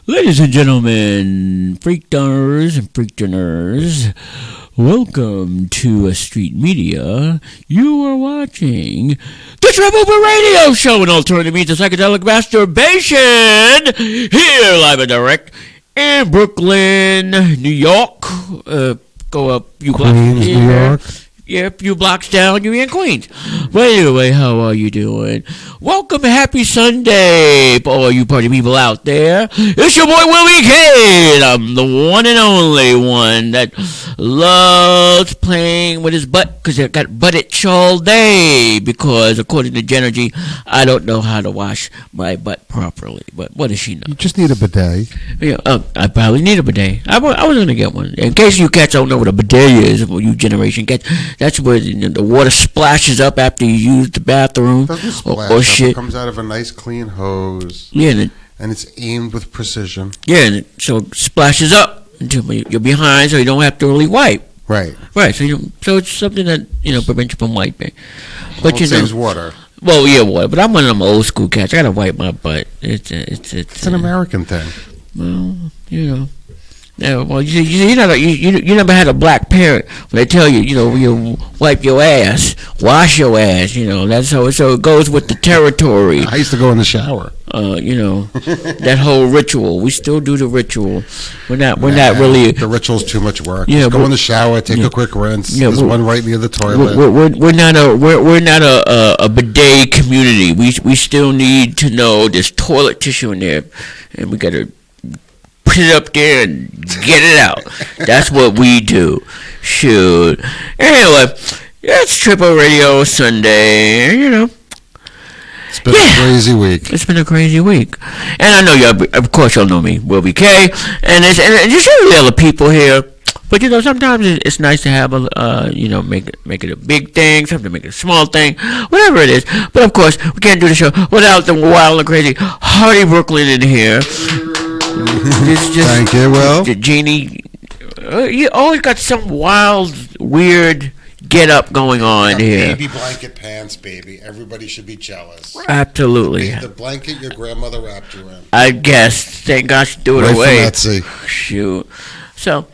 Ladies and gentlemen, freakdoners and freakdoners, welcome to S.STREET Media. You are watching the Triple Radio Show, an alternative means of psychedelic masturbation, here live and direct in Brooklyn, New York. Go up a few blocks. Queens, New York. Yeah, a few blocks down, you're in Queens. But anyway, how are you doing? Welcome, happy Sunday for all you party people out there. It's your boy Willie K, and I'm the one and only one that loves playing with his butt because I got butt itch all day. Because according to Genergy, I don't know how to wash my butt properly. But what does she know? You just need a bidet. Yeah, I probably need a bidet. I was going to get one. In case you cats don't know what a bidet is, you generation cats, that's where the water splashes up after you use the bathroom. It doesn't splash or up. shit. It comes out of a nice clean hose. Yeah, and it's aimed with precision. Yeah, and so it splashes up until you're behind, so you don't have to really wipe. Right. Right. So it's something that prevents you from wiping. But Well, it saves water. Well, yeah, water. But I'm one of them old school cats. I gotta wipe my butt. It's an American thing. Well, Yeah, well, you never had a black parent when they tell you, you wipe your ass, wash your ass, that's so it goes with the territory. I used to go in the shower. That whole ritual. We still do the ritual. We're not really. The ritual's too much work. Yeah, Just go in the shower, take a quick rinse. There's one right near the toilet. We're not a bidet community. We still need to know there's toilet tissue in there, and we gotta put it up there and get it out. That's what we do. Shoot. Anyway, it's Triple Radio Sunday. It's been a crazy week. It's been a crazy week, and I know you. Of course, you'll know me, Will B. K. And there's usually other people here. But sometimes it's nice to have make it a big thing, something make it a small thing, whatever it is. But of course, we can't do the show without the wild and crazy Hardy Brooklyn in here. Thank you, Will. Jeannie, you always got some wild, weird get up going on here. Baby blanket pants, baby. Everybody should be jealous. Absolutely. The blanket your grandmother wrapped you in. I guess. Thank God she threw it away. From Etsy. Shoot. So,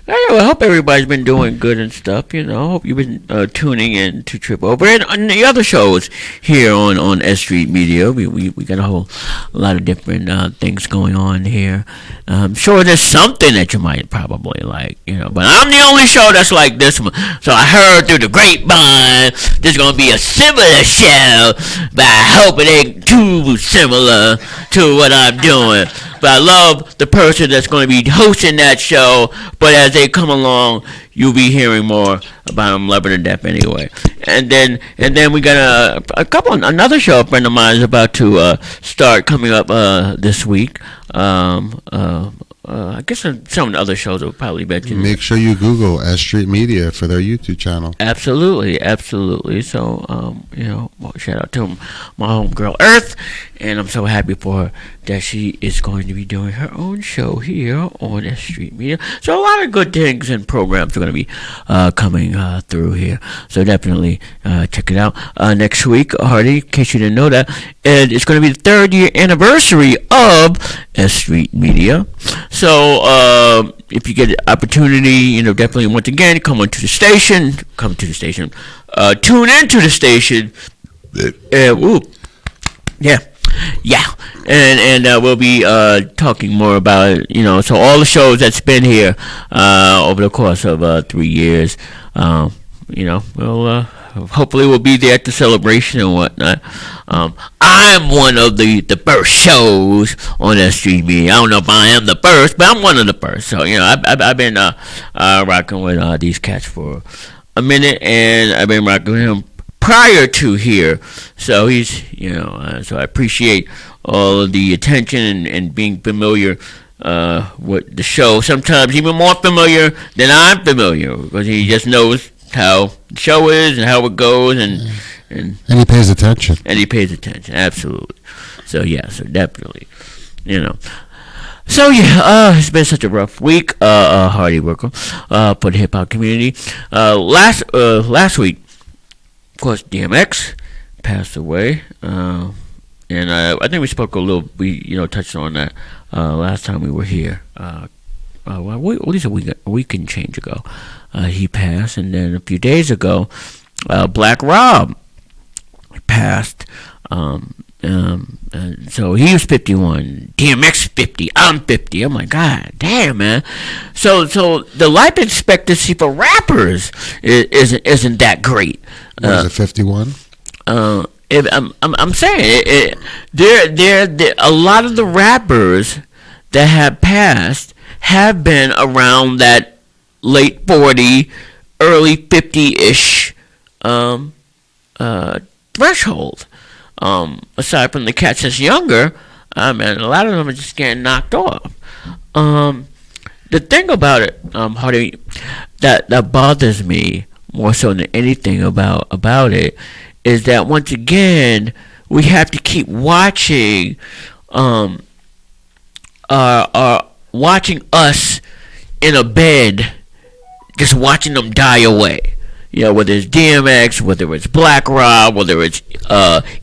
anyway, I hope everybody's been doing good and stuff. I hope you've been tuning in to Trip Over. And on the other shows here on S.STREET Media, we got a whole lot of different things going on here. I'm sure there's something that you might probably like, But I'm the only show that's like this one. So I heard through the grapevine there's going to be a similar show, but I hope it ain't too similar to what I'm doing. But I love the person that's going to be hosting that show. But as they come along, you'll be hearing more about them, loving to death anyway. And then we got another show a friend of mine is about to start coming up this week. I guess some of the other shows will probably bet you. Make sure you Google S.STREET Media for their YouTube channel. Absolutely. So, shout out to my homegirl Earth, and I'm so happy for her that she is going to be doing her own show here on S.STREET Media. So a lot of good things and programs are going to be coming through here. So definitely check it out. Next week, Hardy, in case you didn't know that, and it's going to be the 3rd year anniversary of S.STREET Media. So if you get an opportunity, definitely once again come to the station, tune into the station. And we'll be talking more about it. So all the shows that's been here over the course of 3 years, we'll hopefully we'll be there at the celebration and whatnot. I'm one of the first shows on S.STREET Media. I don't know if I am the first, but I'm one of the first. So I've been rocking with these cats for a minute, and I've been rocking with him prior to here. So he's so I appreciate all of the attention and being familiar with the show. Sometimes even more familiar than I'm familiar, because he just knows how the show is and how it goes, and he pays attention. Absolutely. So definitely, So it's been such a rough week, Hardy worker, for the hip hop community. Last week, of course, DMX passed away. and I think we spoke a little. We touched on that last time we were here. At least a week and change ago, he passed, and then a few days ago, Black Rob passed. And so he was 51. DMX 50. I'm 50. I'm like, God damn, man. So the life expectancy for rappers isn't that great. Was it 51? I'm saying there a lot of the rappers that have passed have been around that late 40, early 50-ish threshold. Aside from the cats that's younger, man, a lot of them are just getting knocked off. The thing about it, Hardy, that bothers me more so than anything about it, is that once again we have to keep watching, watching us in a bed, just watching them die away. Whether it's DMX, whether it's Black Rob, whether it's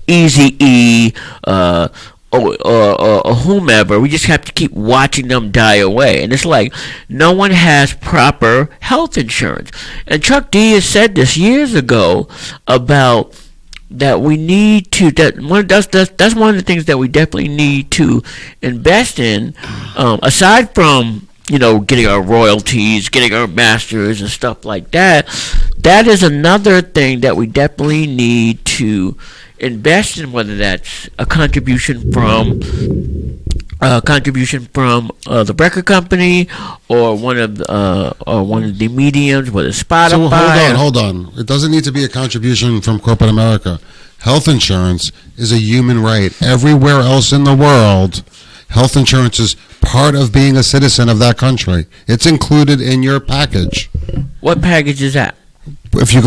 Eazy-E, or whomever, we just have to keep watching them die away. And it's like no one has proper health insurance. And Chuck D has said this years ago about that we need to. That's one of the things that we definitely need to invest in, aside from getting our royalties, getting our masters and stuff like that. That is another thing that we definitely need to invest in, whether that's a contribution from the record company or one of the mediums, whether it's Spotify. So hold on. It doesn't need to be a contribution from corporate America. Health insurance is a human right. Everywhere else in the world, health insurance is part of being a citizen of that country. It's included in your package. What package is that? If you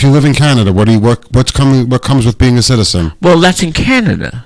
live in Canada, what comes with being a citizen? Well, that's in Canada.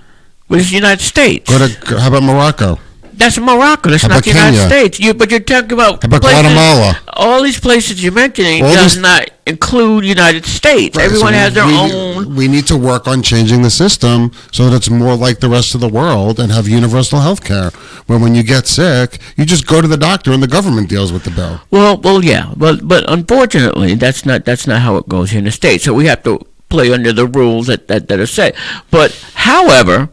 But it's the United States. How about Morocco? That's Morocco. That's not the United States. But you're talking about how about places, Guatemala? All these places you're mentioning does not include United States. Right, everyone has their own. We need to work on changing the system so that it's more like the rest of the world and have universal health care. When you get sick, you just go to the doctor and the government deals with the bill. Well, yeah. But unfortunately, that's not how it goes here in the States. So we have to play under the rules that are set. But however,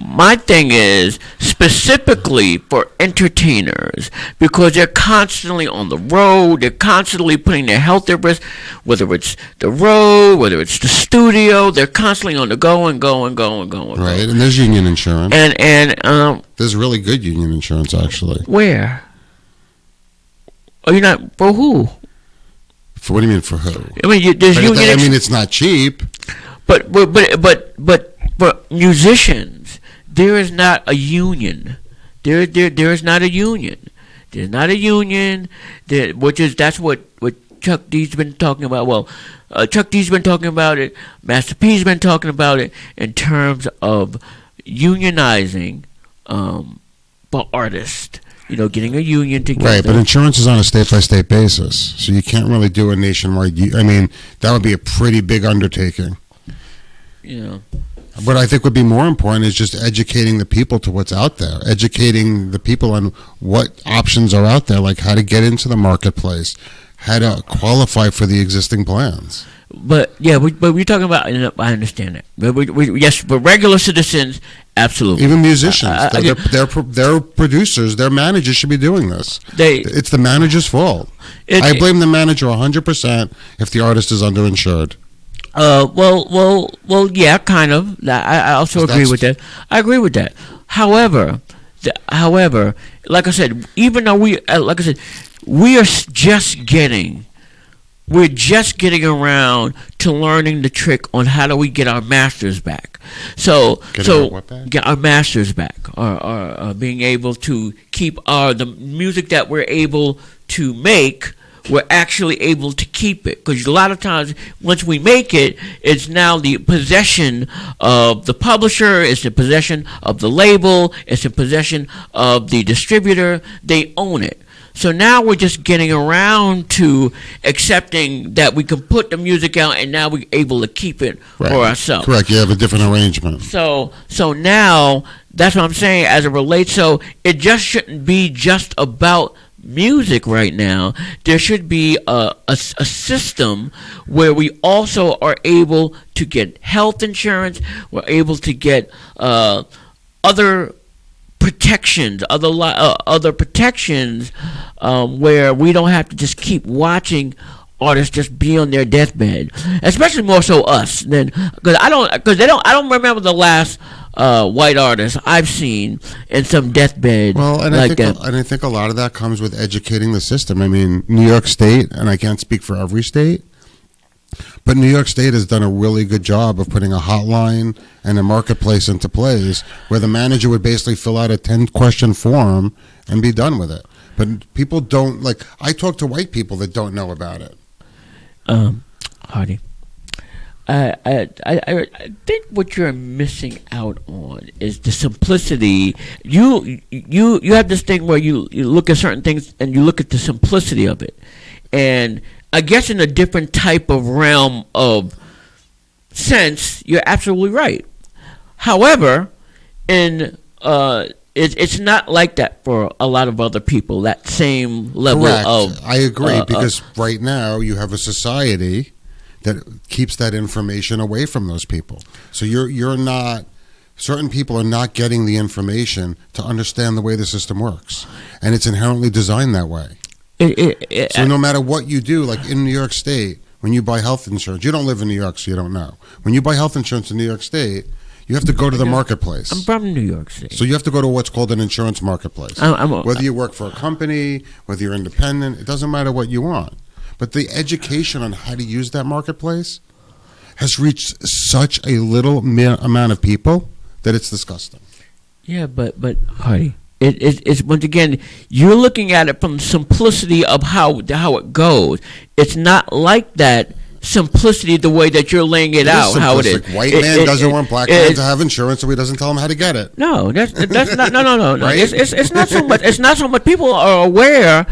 my thing is specifically for entertainers, because they're constantly on the road, they're constantly putting their health at risk, whether it's the road, whether it's the studio, they're constantly on the go and go and go and go and go. Right, and there's union insurance. And there's really good union insurance, actually. Where? Are you not for who? For what do you mean for who? I mean, there's union. I mean, it's not cheap. But for musicians, there is not a union. There is not a union. There's not a union. That's what Chuck D's been talking about. Well, Chuck D's been talking about it. Master P's been talking about it in terms of unionizing for artists. Getting a union together. Right, but insurance is on a state-by-state basis, so you can't really do a nationwide. I mean, that would be a pretty big undertaking. What I think would be more important is just educating the people to what's out there, educating the people on what options are out there, like how to get into the marketplace, how to qualify for the existing plans. But we're talking about. I understand that. But yes, but regular citizens, absolutely. Even musicians, they're producers, their managers should be doing this. It's the manager's fault. I blame the manager 100% if the artist is underinsured. Well, yeah, kind of. I also agree with that. I agree with that. However, like I said, even though we are we're just getting around to learning the trick on how do we get our masters back. Get our masters back, or being able to keep the music that we're able to make. We're actually able to keep it, because a lot of times once we make it, it's now the possession of the publisher, it's the possession of the label, it's the possession of the distributor. They own it. So now we're just getting around to accepting that we can put the music out, and now we're able to keep it for ourselves. Correct. You have a different arrangement. So now that's what I'm saying as it relates. So it just shouldn't be just about music right now. There should be a system where we also are able to get health insurance. We're able to get other protections, other protections, where we don't have to just keep watching artists just be on their deathbed, especially more so us. Because I don't remember the last white artist I've seen in some deathbed. Well, and like I think a lot of that comes with educating the system. I mean, New York State, and I can't speak for every state, but New York State has done a really good job of putting a hotline and a marketplace into place where the manager would basically fill out a 10-question form and be done with it. But people don't, like, I talk to white people that don't know about it. Hardy, I think what you're missing out on is the simplicity. You have this thing where you look at certain things and you look at the simplicity of it, and I guess in a different type of realm of sense, you're absolutely right. However, it's not like that for a lot of other people, that same level of... I agree, because right now you have a society that keeps that information away from those people. So you're not... Certain people are not getting the information to understand the way the system works. And it's inherently designed that way. So no matter what you do, like in New York State, when you buy health insurance, you don't live in New York, so you don't know. When you buy health insurance in New York State, you have to go to the marketplace. I'm from New York State. So you have to go to what's called an insurance marketplace. Whether you work for a company, whether you're independent, it doesn't matter what you want. But the education on how to use that marketplace has reached such a little amount of people that it's disgusting. Yeah, but Hardy, it's once again, you're looking at it from the simplicity of how it goes. It's not like that simplicity the way that you're laying it out. How it is. White man doesn't want black man to have insurance, so he doesn't tell him how to get it. No, that's not. No. Right? It's not so much. It's not so much. People are aware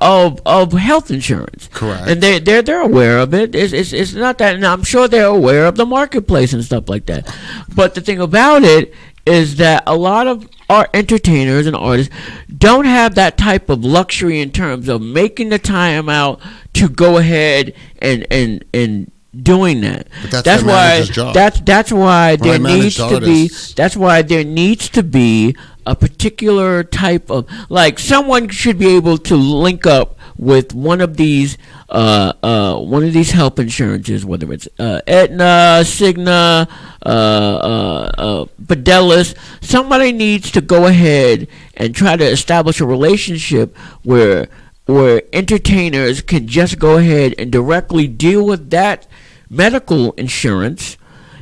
of health insurance. Correct. And they're aware of it. It's not that. And I'm sure they're aware of the marketplace and stuff like that. But the thing about it is that a lot of our entertainers and artists don't have that type of luxury in terms of making the time out to go ahead and doing that. But that's why job. That's why there needs to be a particular type of, like, someone should be able to link up with one of these health insurances, whether it's Aetna, Cigna, Fidelis. Somebody needs to go ahead and try to establish a relationship where entertainers can just go ahead and directly deal with that medical insurance,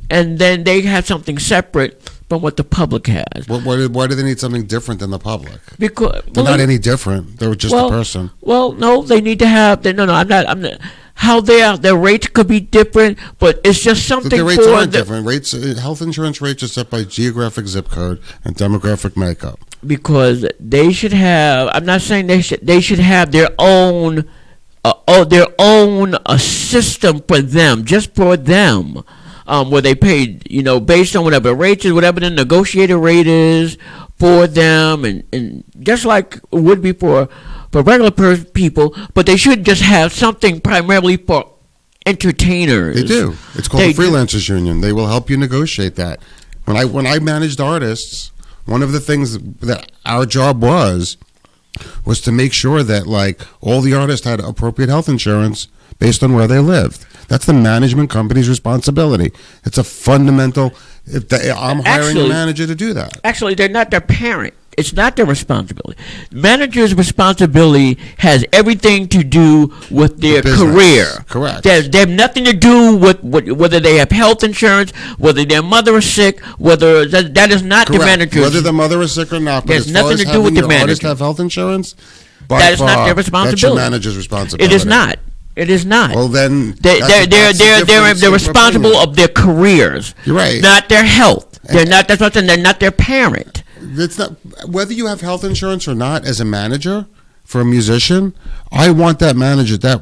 and then they have something separate from what the public has. Why do they need something different than the public? Because they're not any different. They're just a person. Well, no, they need to have. I'm not. How their rates could be different, but it's just something. But their rates aren't different. Health insurance rates are set by geographic zip code and demographic makeup. Because they should have. I'm not saying they should have their own. A system for them, just for them, where they pay, based on whatever rate is, whatever the negotiated rate is for them, and just like it would be for regular people, but they should just have something primarily for entertainers. They do. It's called the Freelancers Union. They will help you negotiate that. When I managed artists, one of the things that our job was to make sure that, like, all the artists had appropriate health insurance based on where they lived. That's the management company's responsibility. It's a fundamental. I'm hiring a manager to do that. Actually, they're not their parent. It's not their responsibility. Manager's responsibility has everything to do with their career. Correct. They have nothing to do with whether they have health insurance, whether their mother is sick, whether that is not the manager's. Whether the mother is sick or not, but there's nothing to do with the manager. Have health insurance. That is not their responsibility. That's your manager's responsibility. It is not. It is not. Well, then they're responsible of their careers. You're right. Not their health. They're not. That's what I'm saying. They're not their parent. It's not whether you have health insurance or not. As a manager for a musician, I want that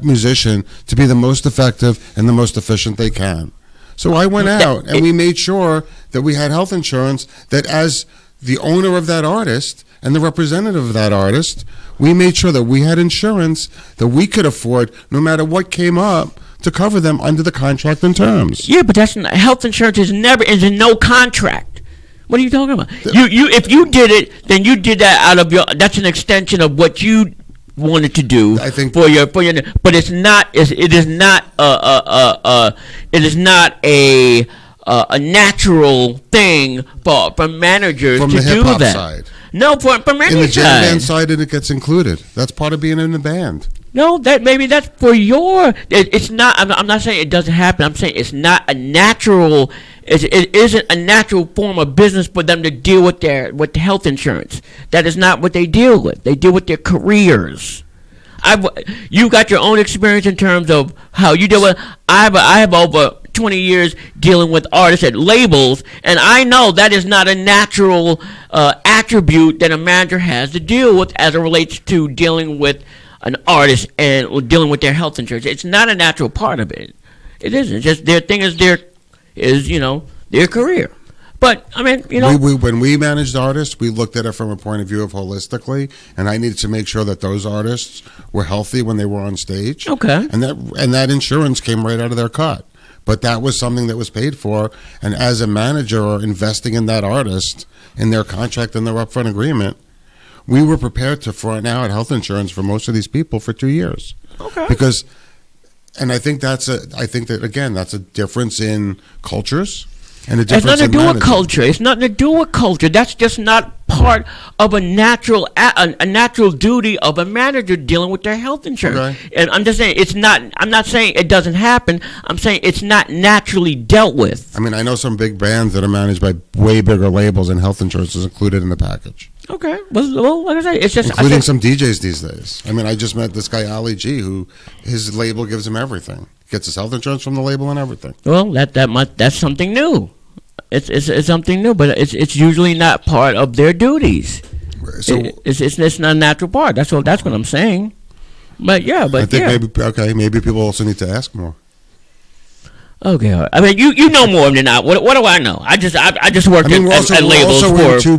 musician, to be the most effective and the most efficient they can. So I went out and we made sure that we had health insurance. That as the owner of that artist and the representative of that artist, we made sure that we had insurance that we could afford, no matter what came up, to cover them under the contract and terms. Yeah, but that's not, health insurance is in no contract. What are you talking about? You if you did it, then you did that out of your. That's an extension of what you wanted to do. I think for your. But it's not. It is not. It is not a natural thing for managers from to the do hip-hop that. side. No, for any in the jam side. band side, and it gets included. That's part of being in the band. No, that maybe that's for your. It's not. I'm not saying it doesn't happen. I'm saying it's not a natural. It isn't a natural form of business for them to deal with the health insurance. That is not what they deal with. They deal with their careers. You got your own experience in terms of how you deal with. I have over 20 years dealing with artists at labels, and I know that is not a natural attribute that a manager has to deal with as it relates to dealing with an artist and dealing with their health insurance. It's not a natural part of it. It isn't. It's just their thing is their career. But I mean, when we managed artists, we looked at it from a point of view of holistically, and I needed to make sure that those artists were healthy when they were on stage. Okay. And that insurance came right out of their cut. But that was something that was paid for, and as a manager or investing in that artist in their contract and their upfront agreement, we were prepared to front out health insurance for most of these people for 2 years. Okay. Because, and I think that's a difference in cultures and a difference it's nothing in to do with management. culture. It's nothing to do with culture. That's just not part of a natural duty of a manager dealing with their health insurance. Okay. And I'm just saying it's not. I'm not saying it doesn't happen. I'm saying it's not naturally dealt with. I mean, I know some big bands that are managed by way bigger labels, and health insurance is included in the package. Okay. Well, like I say, it's just including some DJs these days. I mean, I just met this guy Ali G, who his label gives him everything. Gets his health insurance from the label and everything. Well, that's something new. It's something new, but it's usually not part of their duties. So it's not a natural part. That's what I'm saying. But yeah, I think maybe people also need to ask more. Okay, I mean you know more than I. What do I know? I just worked at labels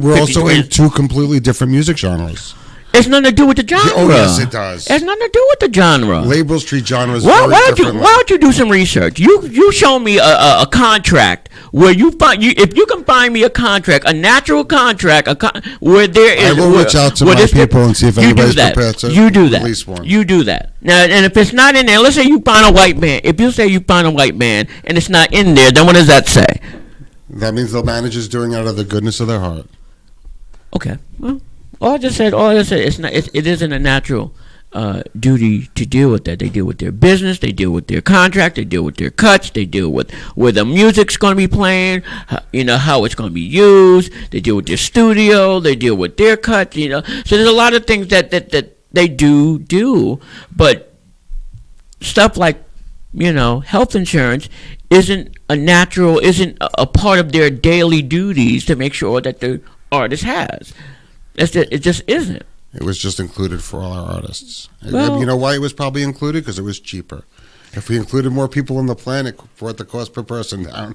we're also in two completely different music genres. It's nothing to do with the genre. Oh yes, it does. It's nothing to do with the genre. Labels treat genres why very differently. Why don't you do some research? You show me a contract where if you can find me a contract, a natural contract, where there is. I will reach out to my people and see if anybody's prepared to release one. You do that. Now, and if it's not in there, let's say you find a white band. If you say you find a white band and it's not in there, then what does that say? That means the manager's doing it out of the goodness of their heart. Okay. Well. All I just said, it isn't a natural duty to deal with that. They deal with their business, they deal with their contract, they deal with their cuts, they deal with where the music's going to be playing, how it's going to be used. They deal with their studio, they deal with their cuts. So there's a lot of things that they do, but stuff like health insurance isn't a part of their daily duties to make sure that the artist has. It just isn't. It was just included for all our artists. Well, you know why it was probably included? Because it was cheaper. If we included more people on the plan, it brought the cost per person down.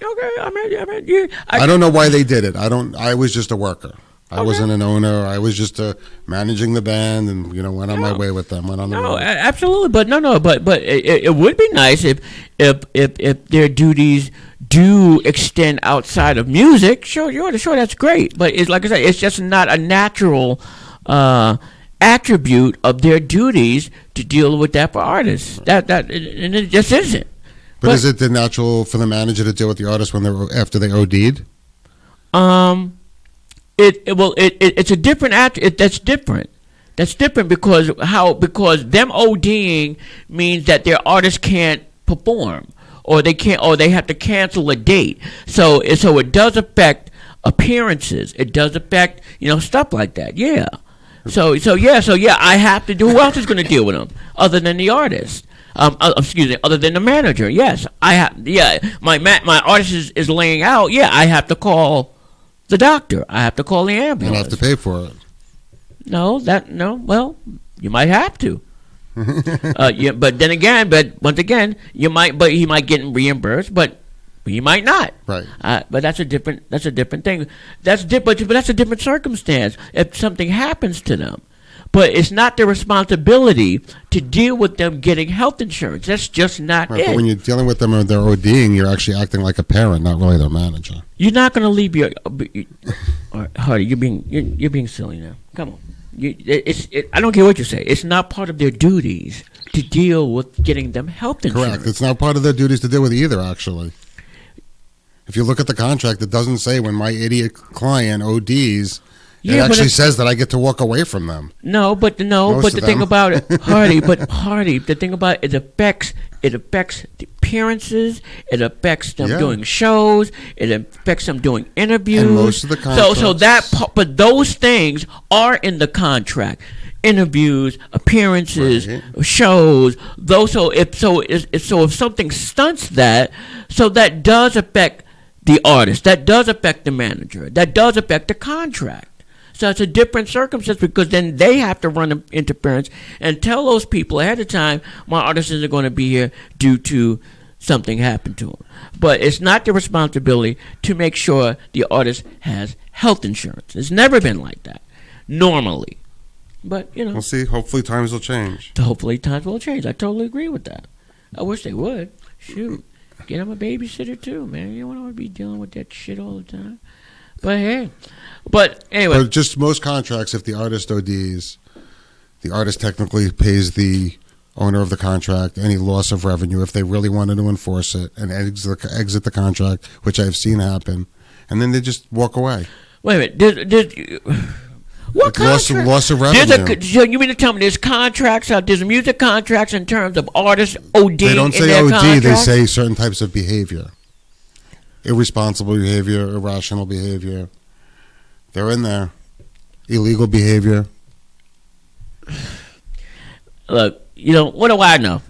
Okay, I mean, I don't know why they did it. I was just a worker. I wasn't an owner. I was just managing the band, and went on my way with them. Went on the road. Absolutely, but but it would be nice if their duties do extend outside of music. Sure, that's great. But it's like I said, it's just not a natural attribute of their duties to deal with that for artists. That and it just isn't. But is it the natural for the manager to deal with the artist after they OD'd? It's a different that's different. That's different because them ODing means that their artists can't perform, or they have to cancel a date. So it does affect appearances. It does affect stuff like that. Yeah. So I have to do. Who else is going to deal with them other than the artist? Other than the manager. Yes, I have. Yeah, my artist is laying out. Yeah, I have to call the doctor. I have to call the And ambulance. I have to pay for it. No. Well, you might have to. Yeah, but then again, once again, you might. But he might get reimbursed, but he might not. Right. But that's a different thing. That's different. But that's a different circumstance. If something happens to them. But it's not their responsibility to deal with them getting health insurance. That's just not Right, it. but when you're dealing with them and they're ODing, you're actually acting like a parent, not really their manager. You're not going to leave your. Hardy, you're being silly now. Come on. I don't care what you say. It's not part of their duties to deal with getting them health insurance. Correct. It's not part of their duties to deal with either, actually. If you look at the contract, it doesn't say when my idiot client ODs. It actually says that I get to walk away from them. But the thing about it, Hardy, the thing about it affects the appearances, it affects them doing shows, it affects them doing interviews. And most of the contracts. But those things are in the contract. Interviews, appearances, shows. If something stunts that, so that does affect the artist, that does affect the manager, that does affect the contract. So it's a different circumstance because then they have to run interference and tell those people ahead of time, my artist isn't going to be here due to something happened to him. But it's not their responsibility to make sure the artist has health insurance. It's never been like that, normally. But, We'll see. Hopefully times will change. Hopefully times will change. I totally agree with that. I wish they would. Shoot. Get them a babysitter too, man. You don't want to be dealing with that shit all the time. But hey, anyway. But just most contracts, if the artist ODs, the artist technically pays the owner of the contract any loss of revenue if they really wanted to enforce it and exit the contract, which I've seen happen, and then they just walk away. Wait a minute. What contract? Loss of revenue. You mean to tell me there's contracts out? There's music contracts in terms of artists OD. They don't say in their OD. contract? They say certain types of behavior. Irresponsible behavior, irrational behavior. They're in there. Illegal behavior. Look, what do I know?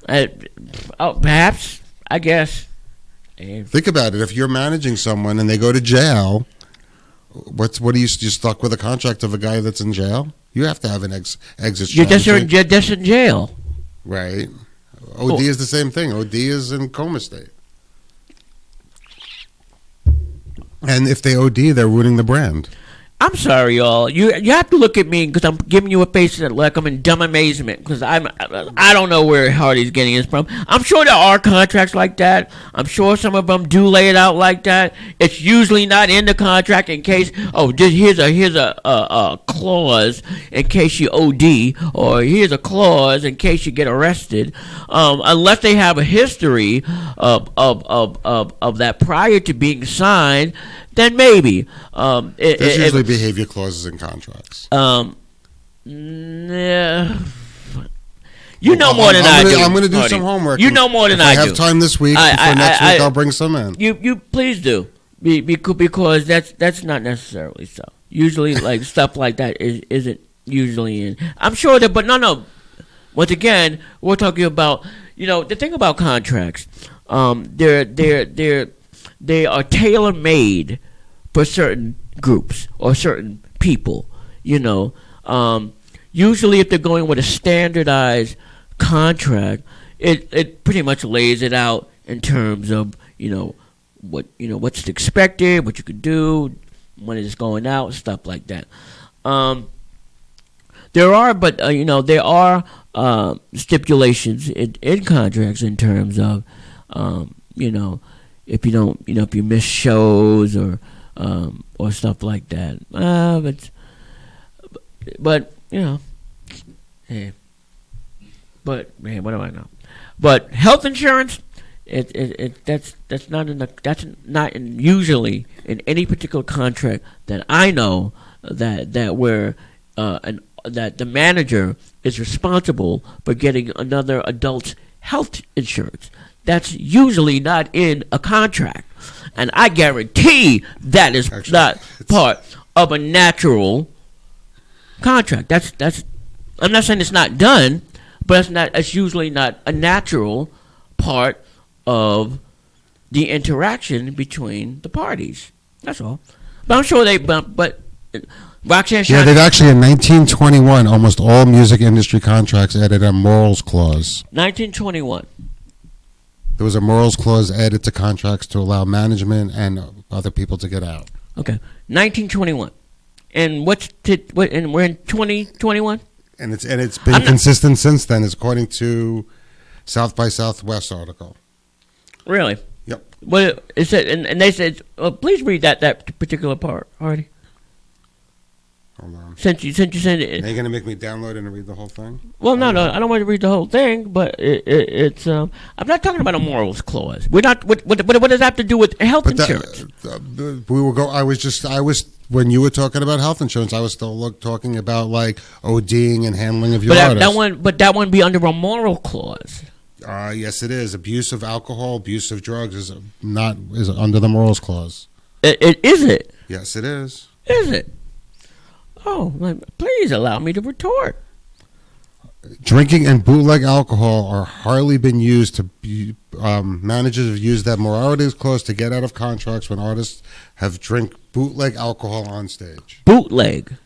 Perhaps, I guess. Think about it. If you're managing someone and they go to jail, what are you stuck with a contract of a guy that's in jail? You have to have an exit strategy. You're just in jail. Right. OD is the same thing. OD is in coma state. And if they OD, they're ruining the brand. I'm sorry, y'all. You have to look at me because I'm giving you a face that like I'm in dumb amazement because I don't know where Hardy's getting this from. I'm sure there are contracts like that. I'm sure some of them do lay it out like that. It's usually not in the contract in case here's a clause in case you OD or here's a clause in case you get arrested. Unless they have a history of that prior to being signed. Then maybe. There's usually behavior clauses in contracts. Yeah. You know more than I do. I'm going to do some homework. You know more than I do. If I have time this week, before next week, I'll bring some in. You please do. Because that's not necessarily so. Usually, like stuff like that isn't usually in. I'm sure that, but no. Once again, we're talking about the thing about contracts. They are tailor made for certain groups or certain people. Usually, if they're going with a standardized contract, it pretty much lays it out in terms of what's expected, what you could do, when it's going out, stuff like that. There are stipulations in contracts in terms of if you don't if you miss shows or stuff like that. But hey. But man, what do I know? But health insurance, that's not usually in any particular contract that I know that where that the manager is responsible for getting another adult's health insurance. That's usually not in a contract, and I guarantee that is not part of a natural contract. That's. I'm not saying it's not done, but it's usually not a natural part of the interaction between the parties. That's all. But I'm sure but Roxanne Yeah, Shante. they've actually in 1921, almost all music industry contracts added a morals clause. 1921. There was a morals clause added to contracts to allow management and other people to get out. Okay, 1921. And and we're in 2021. And it's been consistent since then, according to South by Southwest article. Really? Yep. Well, it said, and they said, please read that particular part, Hardy. Hold on. Since you sent it. Are you gonna make me download it and read the whole thing? Well, no, I don't want to read the whole thing, but it's. I'm not talking about a morals clause. We're not. What does that have to do with health insurance? We will go. I was when you were talking about health insurance. I was still talking about like ODing and handling of your artist. That one be under a moral clause. Yes, it is. Abuse of alcohol, abuse of drugs is under the morals clause. Is it? Yes, it is. Is it? Oh, please allow me to retort. Drinking and bootleg alcohol are hardly been used to be, managers have used that moralities clause to get out of contracts when artists have drink bootleg alcohol on stage. Bootleg.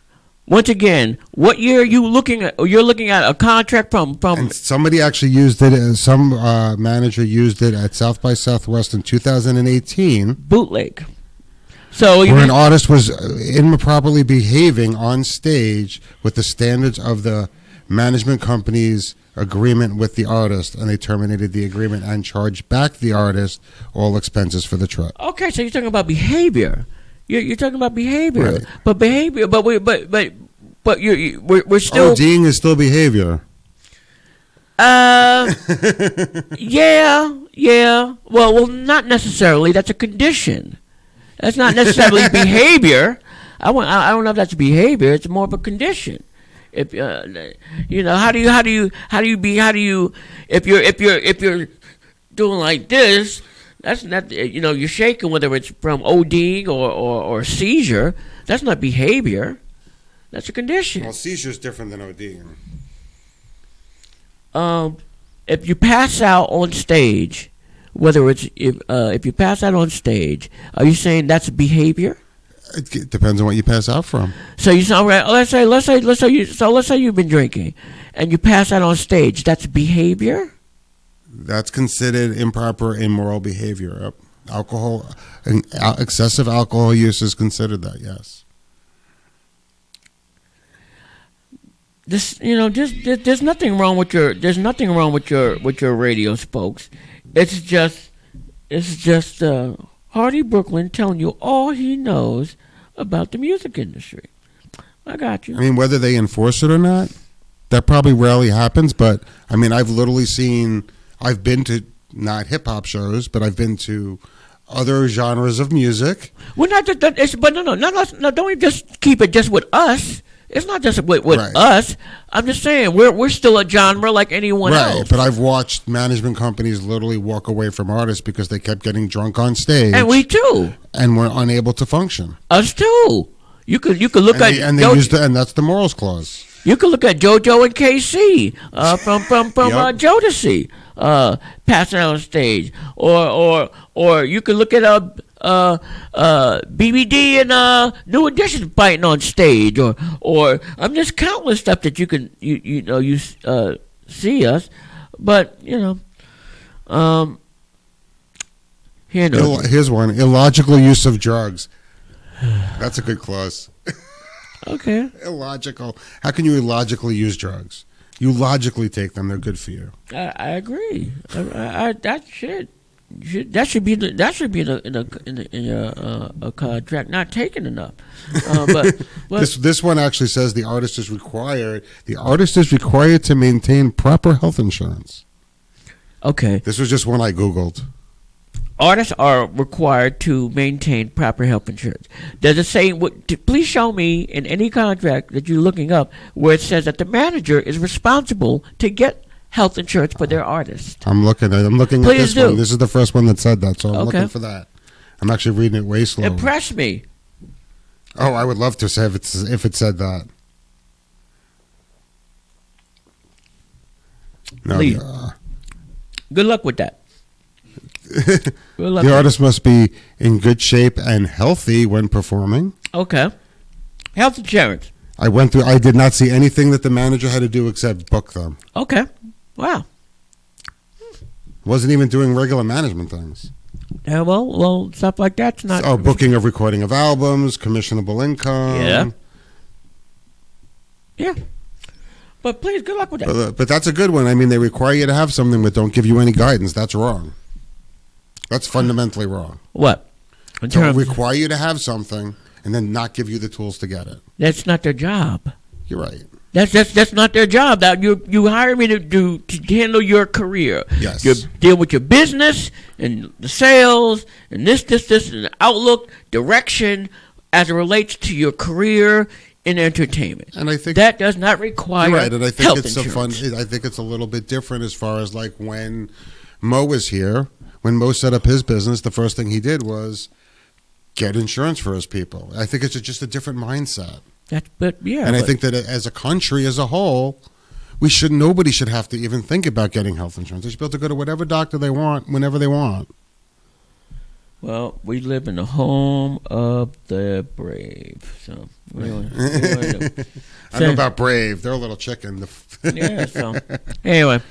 Once again, what year are you looking at? You're looking at a contract from. And somebody actually used it. Some manager used it at South by Southwest in 2018. Bootleg. So where an artist was improperly behaving on stage with the standards of the management company's agreement with the artist, and they terminated the agreement and charged back the artist all expenses for the trip. Okay, so you're talking about behavior. You're talking about behavior, right. But behavior. But we're still. ODing is still behavior. Yeah. Well, not necessarily. That's a condition. That's not necessarily behavior. I don't know if that's behavior. It's more of a condition. If how do you if you're doing like this, that's not you're shaking, whether it's from ODing or seizure. That's not behavior. That's a condition. Well, seizure is different than ODing. If you pass out on stage. Whether it's if you pass out on stage, are you saying that's behavior? It depends on what you pass out from. So you sound right. Let's say you've been drinking, and you pass out on stage. That's behavior. That's considered improper, immoral behavior. Alcohol, excessive alcohol use is considered that. Yes. There's nothing wrong with your radio spokes. It's just Hardy Brooklyn telling you all he knows about the music industry. I got you. I mean, whether they enforce it or not, that probably rarely happens. But I mean, I've been to not hip hop shows, but I've been to other genres of music. Well, not just that. But no. Don't just keep it just with us. It's not just with right. us. I'm just saying we're still a genre like anyone else. Right, but I've watched management companies literally walk away from artists because they kept getting drunk on stage. And we too. And were unable to function. Us too. You could look at and that's the morals clause. You could look at JoJo and KC from Yep. Jodeci passing out on stage, or you could look at BBD and New Edition fighting on stage, or I'm just countless stuff that you can you see us, but here's one: illogical use of drugs. That's a good clause. Okay. Illogical. How can you illogically use drugs? You logically take them; they're good for you. I agree. That should be in a contract. Not taken enough. But this one actually says the artist is required to maintain proper health insurance. Okay. This was just one I Googled. Artists are required to maintain proper health insurance. Does it say? Please show me in any contract that you're looking up where it says that the manager is responsible to get health insurance for their artist. I'm looking at this one. This is the first one that said that, so I'm looking for that. I'm actually reading it way slow. Impress me. Oh, I would love to say if it said that. No. Please. Good luck with that. The artist must be in good shape and healthy when performing. Okay. Health insurance. I did not see anything that the manager had to do except book them. Okay. Wow. Wasn't even doing regular management things. Yeah, well, stuff like that's not. Oh, booking of recording of albums, commissionable income. Yeah. Yeah. But please, good luck with that. But that's a good one. I mean, they require you to have something, but don't give you any guidance. That's wrong. That's fundamentally wrong. What? Don't require you to have something and then not give you the tools to get it. That's not their job. You're right. That's not their job. Now you hire me to handle your career. Yes. You deal with your business and the sales and this and the outlook, direction as it relates to your career in entertainment. And I think that does not require right, and I think health it's insurance. I think it's a little bit different as far as like when Mo was here. When Mo set up his business, the first thing he did was get insurance for his people. I think it's just a different mindset. I think that as a country as a whole, nobody should have to even think about getting health insurance. They should be able to go to whatever doctor they want, whenever they want. Well, we live in the home of the brave. So, what do you want to do? I know about brave. They're a little chicken. Yeah, so, anyway.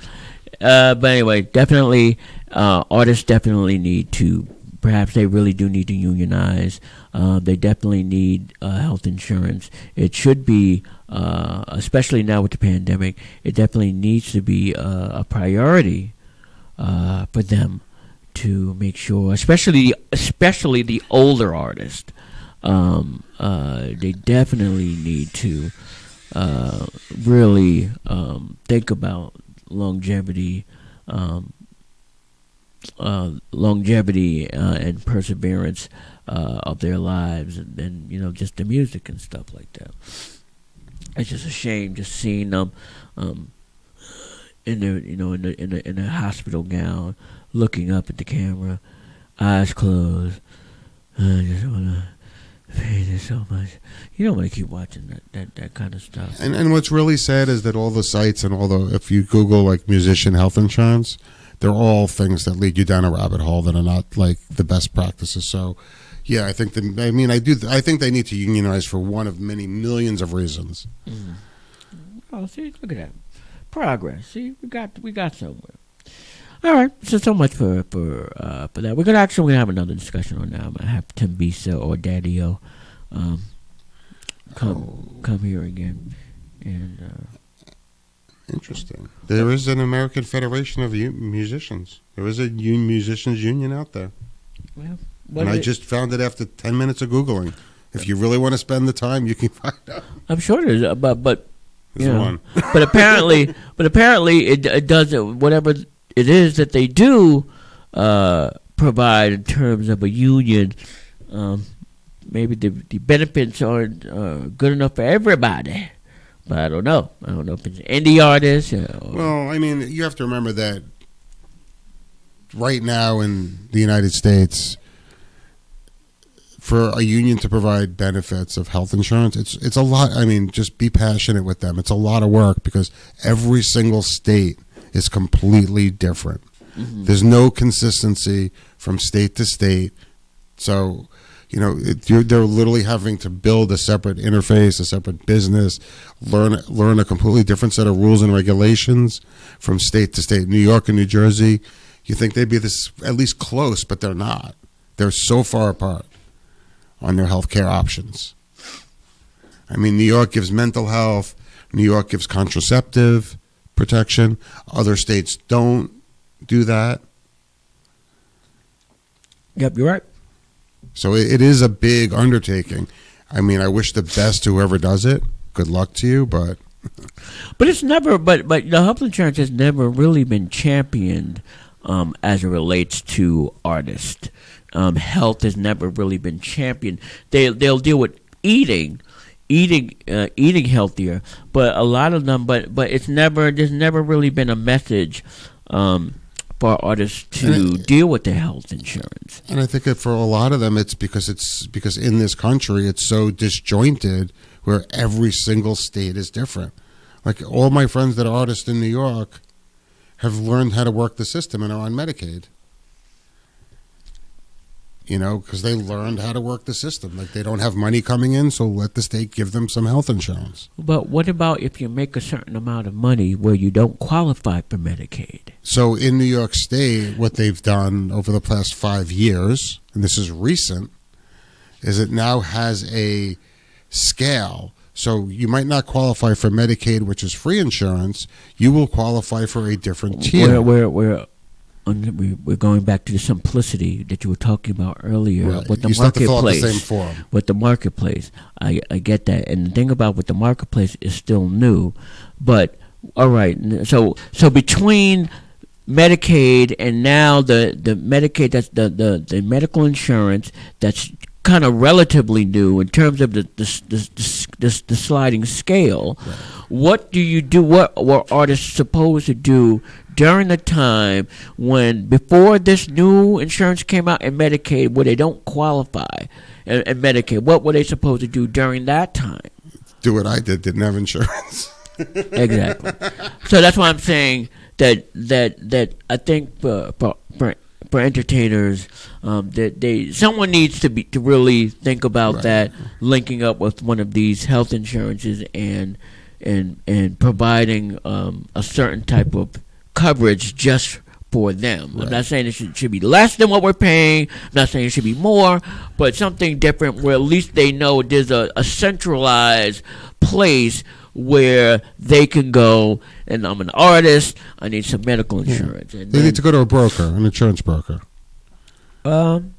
But anyway, definitely, artists definitely need to, perhaps they really do need to unionize. They definitely need health insurance. It should be, especially now with the pandemic, it definitely needs to be a priority for them to make sure, especially the older artists. They definitely need to really think about longevity and perseverance of their lives, and just the music and stuff like that. It's just a shame just seeing them in a hospital gown, looking up at the camera, eyes closed. I just wanna hate it so much. You don't want to keep watching that kind of stuff. And what's really sad is that all the sites and if you Google like musician health insurance, they're all things that lead you down a rabbit hole that are not like the best practices. So, yeah, I think I think they need to unionize for one of many millions of reasons. Mm. Oh, see, look at that progress. See, we got somewhere. All right, so much for that. We're gonna have another discussion on that. I'm gonna have Tim Bisa or Daddy-O come here again, and interesting. There is an American Federation of musicians. There is a musicians union out there. Well, and I just found it after 10 minutes of Googling. If you really want to spend the time, you can find out. I'm sure there's, but one. but apparently it does whatever it is that they do provide in terms of a union. Maybe the benefits aren't good enough for everybody. But I don't know. I don't know if it's indie artists. Well, I mean, you have to remember that right now in the United States, for a union to provide benefits of health insurance, it's a lot. I mean, just be passionate with them. It's a lot of work because every single state is completely different. Mm-hmm. There's no consistency from state to state. So, they're literally having to build a separate interface, a separate business, learn a completely different set of rules and regulations from state to state. New York and New Jersey, you think they'd be at least close, but they're not. They're so far apart on their health care options. I mean, New York gives mental health. New York gives contraceptive protection. Other states don't do that. Yep, you're right. So it is a big undertaking. I mean, I wish the best to whoever does it. Good luck to you, but it's never. But the health insurance has never really been championed as it relates to artists. Health has never really been championed. They'll deal with eating healthier, but a lot of them. But there's never really been a message for artists to deal with their health insurance. And I think that for a lot of them, it's because in this country it's so disjointed, where every single state is different. Like all my friends that are artists in New York have learned how to work the system and are on Medicaid. because they learned how to work the system. Like, they don't have money coming in, so let the state give them some health insurance. But what about if you make a certain amount of money where you don't qualify for Medicaid? So in New York State, what they've done over the past 5 years, and this is recent, is it now has a scale. So you might not qualify for Medicaid, which is free insurance. You will qualify for a different tier. We're going back to the simplicity that you were talking about earlier with the you still have to fill out the marketplace. same form. With the marketplace, I get that, and the thing about with the marketplace is still new, but all right. So between Medicaid and now the Medicaid, that's the medical insurance that's kind of relatively new in terms of the sliding scale. Right. What do you do? What were artists supposed to do during the time when, before this new insurance came out in Medicaid, where they don't qualify in Medicaid? What were they supposed to do during that time? Do what I did. Didn't have insurance. Exactly. So that's why I'm saying that I think for entertainers, that someone needs to really think about that, linking up with one of these health insurances and providing a certain type of coverage just for them. Right. I'm not saying it should be less than what we're paying. I'm not saying it should be more, but something different where at least they know there's a centralized place where they can go, and I'm an artist, I need some medical insurance. And they need to go to a broker, an insurance broker. And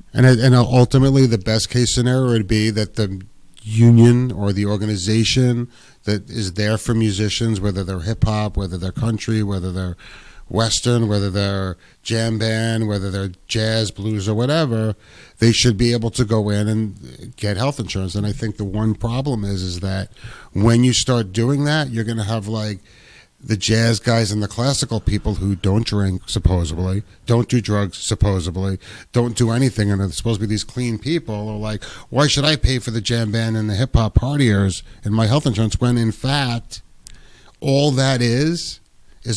ultimately, the best case scenario would be that the union or the organization that is there for musicians, whether they're hip-hop, whether they're country, whether they're Western, whether they're jam band, whether they're jazz, blues, or whatever, they should be able to go in and get health insurance. And I think the one problem is that when you start doing that, you're going to have like the jazz guys and the classical people who don't drink, supposedly, don't do drugs, supposedly, don't do anything, and they're supposed to be these clean people, are like, why should I pay for the jam band and the hip-hop partiers in my health insurance when, in fact, all that is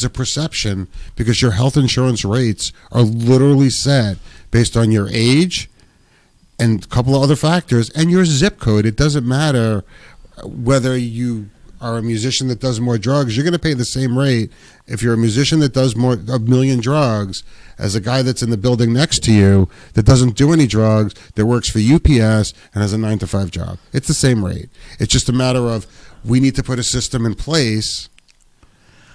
a perception, because your health insurance rates are literally set based on your age and a couple of other factors and your zip code. It doesn't matter whether you are a musician that does more drugs. You're going to pay the same rate if you're a musician that does a million drugs as a guy that's in the building next to you that doesn't do any drugs, that works for UPS and has a 9-to-5 job. It's the same rate. It's just a matter of, we need to put a system in place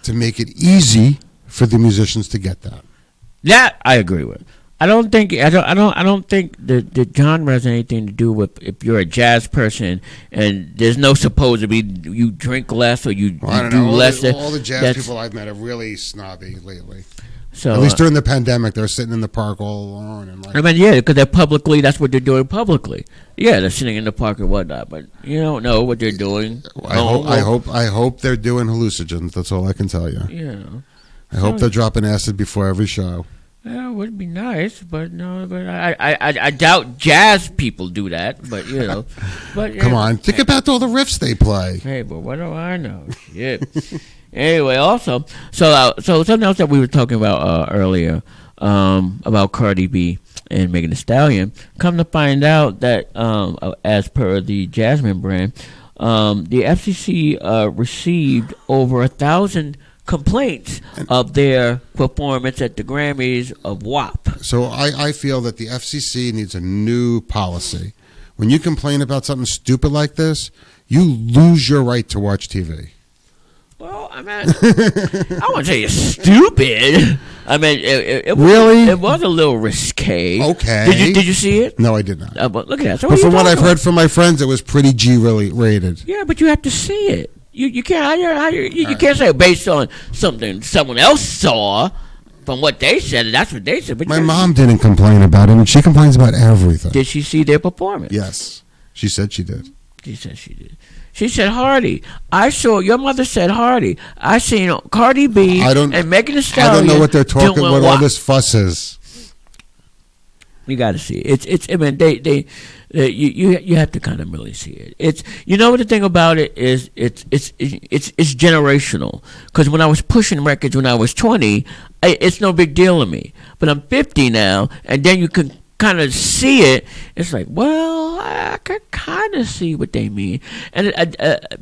to make it easy for the musicians to get that. That I agree with. I don't think the genre has anything to do with if you're a jazz person and there's no supposed to be you drink less or you do less. All the jazz people I've met are really snobby lately. So at least during the pandemic, they're sitting in the park all alone. And like, I mean, yeah, because they're publicly. That's what they're doing publicly. Yeah, they're sitting in the park and whatnot. But you don't know what they're doing. I hope they're doing hallucinogens. That's all I can tell you. Yeah. I hope they're dropping acid before every show. Yeah, it would be nice, but no. But I doubt jazz people do that. But you know, but come on, think about all the riffs they play. Hey, but what do I know? Shit. Anyway, also, so something else that we were talking about earlier about Cardi B and Megan Thee Stallion. Come to find out that, as per the Jasmine brand, the FCC received over 1,000 complaints of their performance at the Grammys of WAP. So I feel that the FCC needs a new policy. When you complain about something stupid like this, you lose your right to watch TV. Well, I mean, I wouldn't say it's stupid. I mean, it really? It was a little risque. Okay. Did you see it? No, I did not. But look at that. So but from what I've heard from my friends, it was pretty G-rated. Yeah, but you have to see it. You can't you can't say based on something someone else saw. From what they said, that's what they said. But my mom didn't complain about it, and she complains about everything. Did she see their performance? Yes, she said she did. She said she did. She said Hardy. I saw your mother said Hardy. I seen Cardi B and Megan Thee Stallion. I don't know what they're talking. What all this fuss is. You got to see it. It's. I mean, you have to kind of really see it. It's. You know what the thing about it is. It's generational. Because when I was pushing records when I was 20, it's no big deal to me. But I'm 50 now, and then you can kind of see it, it's like, well, I can kind of see what they mean, and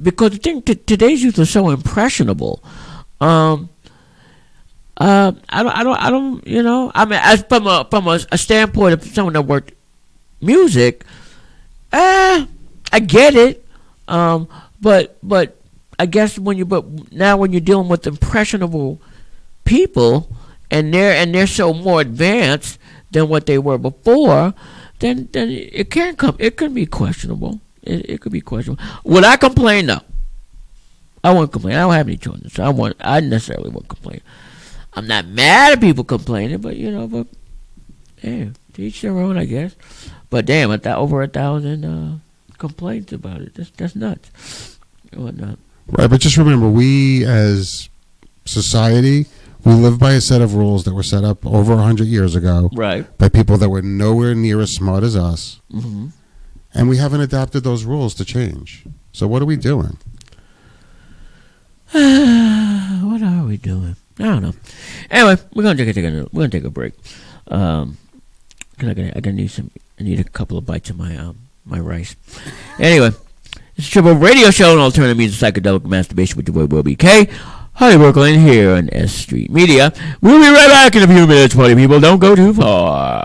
because the thing, today's youth are so impressionable. I don't, I mean, as from a standpoint of someone that worked music, I get it. But I guess when you're dealing with impressionable people, and they're so more advanced than what they were before, then it can be questionable. It could be questionable. Would I complain? No. I won't complain. I don't have any children, so I necessarily won't complain. I'm not mad at people complaining, but hey, to each their own, I guess. But damn, over 1,000 complaints about it. That's nuts. And whatnot. Right, but just remember, we as society, we live by a set of rules that were set up over 100 years ago, right, by people that were nowhere near as smart as us, mm-hmm. and we haven't adapted those rules to change. So what are we doing? What are we doing? I don't know. Anyway, we're gonna take a break. I need a couple of bites of my rice. Anyway, it's a Triple Radio Show on alternative means of psychedelic masturbation with your boy Will BK, Holly Brooklyn here on S Street Media. We'll be right back in a few minutes, party people. Don't go too far.